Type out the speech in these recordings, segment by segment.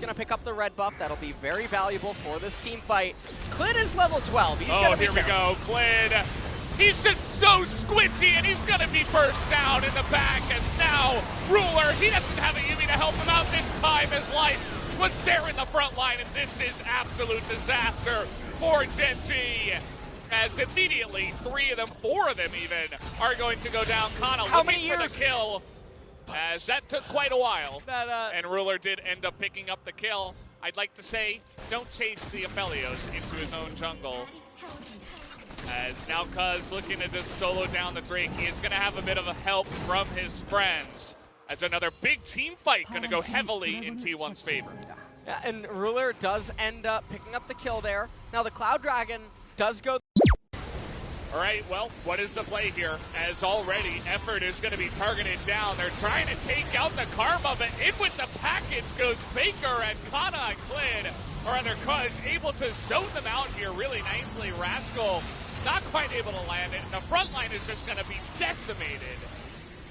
going to pick up the red buff. That'll be very valuable for this team fight. Kênh is level 12. He's gonna be here we go. Kênh. He's just so squishy, and he's going to be burst down in the back. As now, Ruler, he doesn't have a Yuumi to help him out this time. His life was there in the front line, and this is absolute disaster for GenG. As immediately, 3 of them, 4 of them even, are going to go down. Kana looking for the kill, as that took quite a while. And Ruler did end up picking up the kill. I'd like to say, don't change the Aphelios into his own jungle. As now Cuz looking to just solo down the Drake. He is going to have a bit of a help from his friends. As another big team fight going to go heavily in T1's favor. Yeah, and Ruler does end up picking up the kill there. Now the Cloud Dragon does go. All right, well, what is the play here? As already, effort is going to be targeted down. They're trying to take out the Karma, but in with the package goes Baker, and Kana and Kênh, or rather Cuz, able to zone them out here really nicely. Rascal not quite able to land it. The front line is just going to be decimated.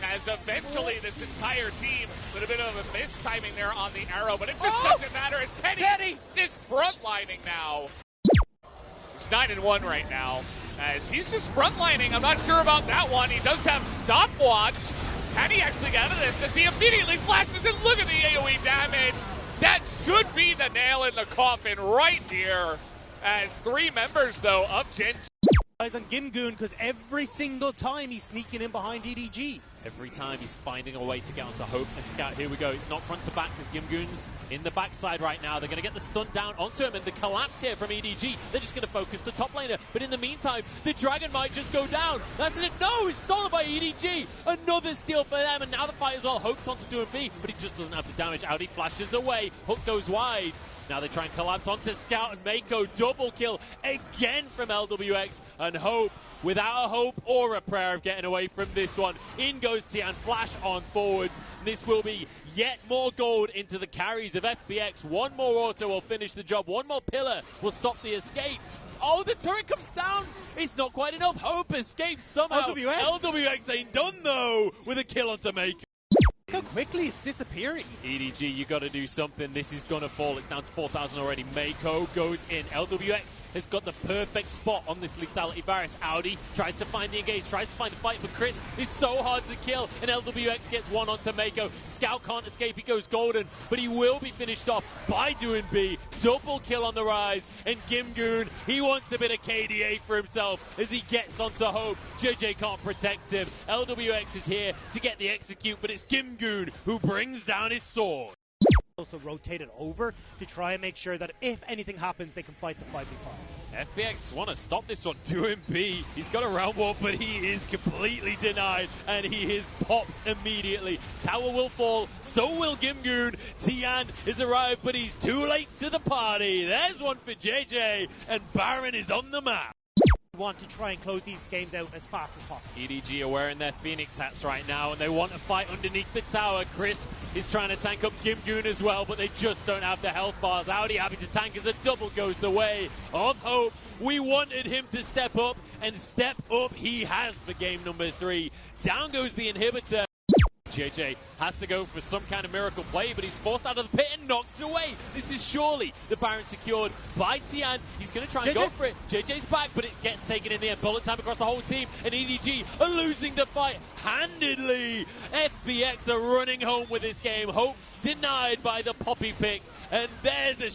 As eventually this entire team, with a bit of a mistiming there on the arrow, but it just doesn't matter. It's Teddy just frontlining now. He's 9-1 right now. As he's just frontlining, I'm not sure about that one. He does have stopwatch. Can he actually get out of this? As he immediately flashes and look at the AoE damage. That should be the nail in the coffin right here. As 3 members though of GenG. Eyes on GimGoon, because every single time he's sneaking in behind EDG. Every time he's finding a way to get onto Hope and Scout. Here we go. It's not front to back because GimGoon's in the backside right now. They're going to get the stun down onto him, and the collapse here from EDG. They're just going to focus the top laner. But in the meantime, the Dragon might just go down. That's it. No, it's stolen by EDG. Another steal for them, and now the fight as well. Hope's onto DoinB, but he just doesn't have the damage. Out he flashes away. Hook goes wide. Now they try and collapse onto Scout, and Mako double kill again from LWX, and Hope without a hope or a prayer of getting away from this one. In goes Tian, flash on forwards. This will be yet more gold into the carries of FBX. One more auto will finish the job. One more pillar will stop the escape. Oh, the turret comes down. It's not quite enough. Hope escapes somehow. LWX ain't done though with a kill onto Mako. Look how quickly it's disappearing. EDG, you got to do something. This is going to fall. It's down to 4,000 already. Mako goes in. LWX has got the perfect spot on this lethality Varus. Audi tries to find the engage, tries to find the fight, but Chris is so hard to kill, and LWX gets one onto Mako. Scout can't escape. He goes golden, but he will be finished off by DoinB. Double kill on the rise, and GimGoon, he wants a bit of KDA for himself as he gets onto Hope. JJ can't protect him. LWX is here to get the execute, but it's GimGoon who brings down his sword. Also rotated over to try and make sure that if anything happens, they can fight the 5v5. FBX want to stop this one. DoinB, he's got a round wall, but he is completely denied, and he is popped immediately. Tower will fall, so will GimGoon. Tian has arrived, but he's too late to the party. There's one for JJ, and Baron is on the map. Want to try and close these games out as fast as possible. EDG are wearing their Phoenix hats right now, and they want to fight underneath the tower. Chris is trying to tank up GimGoon as well, but they just don't have the health bars. Audi having to tank as a double goes the way of Hope. We wanted him to step up, and step up he has for game number 3. Down goes the inhibitor. JJ has to go for some kind of miracle play, but he's forced out of the pit and knocked away. This is surely the Baron secured by Tian. He's going to try and go for it. JJ's back, but it gets taken in the end. Bullet time across the whole team, and EDG are losing the fight handedly. FBX are running home with this game. Hope denied by the poppy pick, and there's a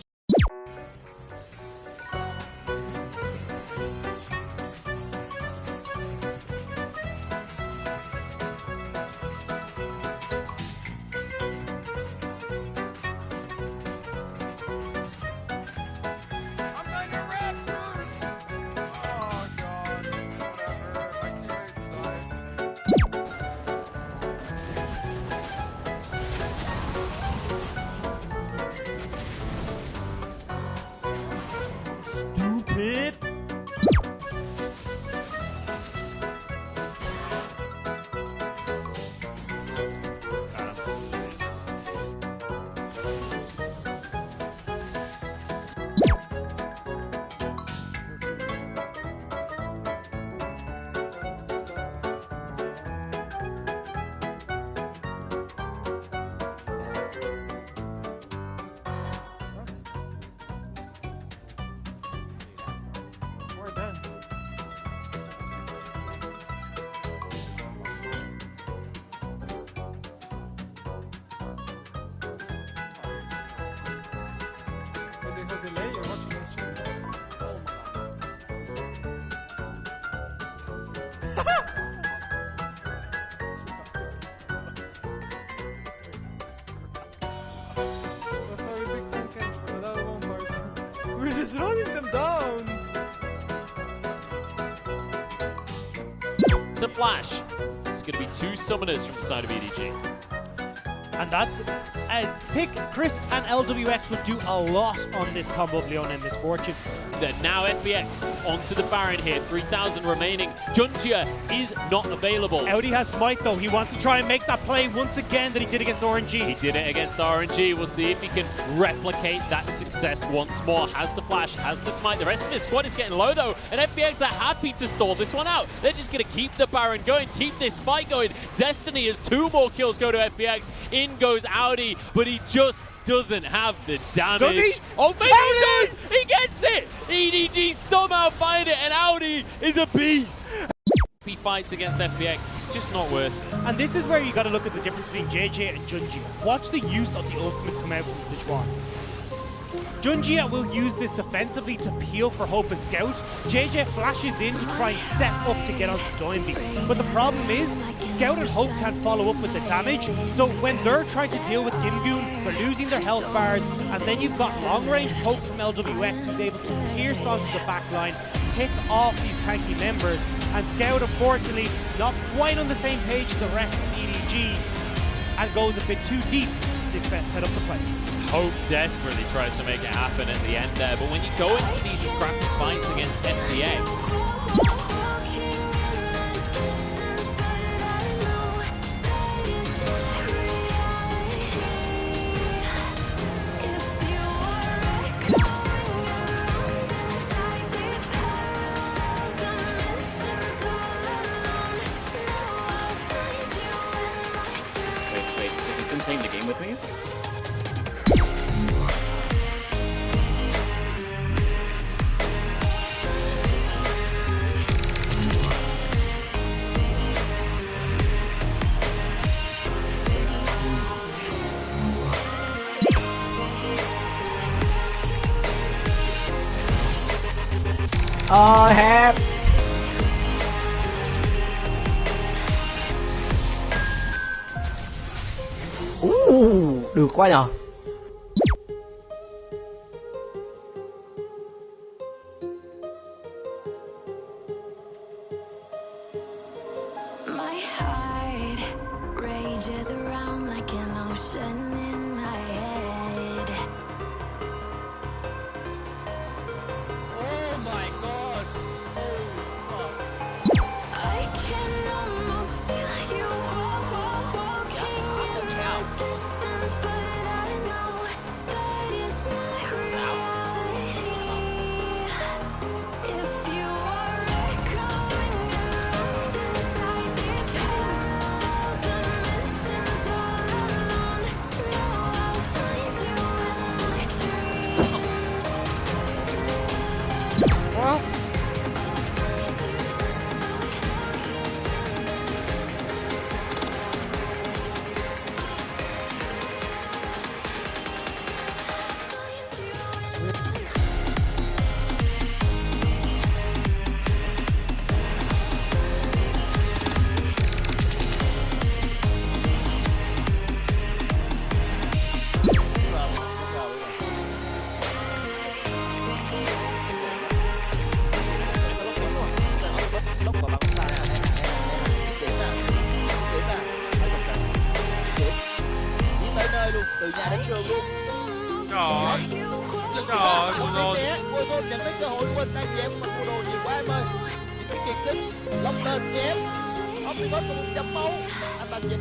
to flash. It's going to be 2 summoners from the side of EDG. And that's pick Chris and LWX would do a lot on this combo of Leona and Misfortune. Then now FBX onto the Baron here, 3,000 remaining. Junjia is not available. Audi has Smite though, he wants to try and make that play once again that he did against RNG. He did it against RNG, we'll see if he can replicate that success once more. Has the flash, has the smite, the rest of his squad is getting low though, and FBX are happy to stall this one out. They're just going to keep the Baron going, keep this fight going. Destiny has 2 more kills go to FBX, in goes Audi, but he just doesn't have the damage. Does he? Oh, maybe he does! He gets it! EDG somehow find it, and Audi is a beast! He fights against FBX, it's just not worth it. And this is where you got to look at the difference between JJ and Junjia. Watch the use of the ultimates come out from Sichuan. Junjia will use this defensively to peel for Hope and Scout. JJ flashes in to try and set up to get onto DoinB. But the problem is, Scout and Hope can't follow up with the damage, so when they're trying to deal with Gimgoon, they're losing their health bars, and then you've got long-range poke from LWX who's able to pierce onto the back line, pick off these tanky members, and Scout, unfortunately, not quite on the same page as the rest of EDG, and goes a bit too deep to set up the play. Hope desperately tries to make it happen at the end there, but when you go into these scrappy fights against FBX, Wait, is this playing the game with me? Hẹp. Được quá nhờ. My heart rages around like an ocean in my head. Oh my god! I can almost feel you walking in the distance, but I know that is not reality. If you are echoing around inside these parallel dimensions all alone, know I'll find you in my dreams. Tới nơi luôn, từ nhà đến trường luôn. Trời ơi, Cô nhận lấy cơ hội quên đang dẹp mà mua đồ nhiều quá em ơi. Nhìn cái kiệt sức, lóc lên chém. Optimus có 100 máu. Anh ta dẹp.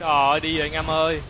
Trời ơi, đi rồi anh em ơi.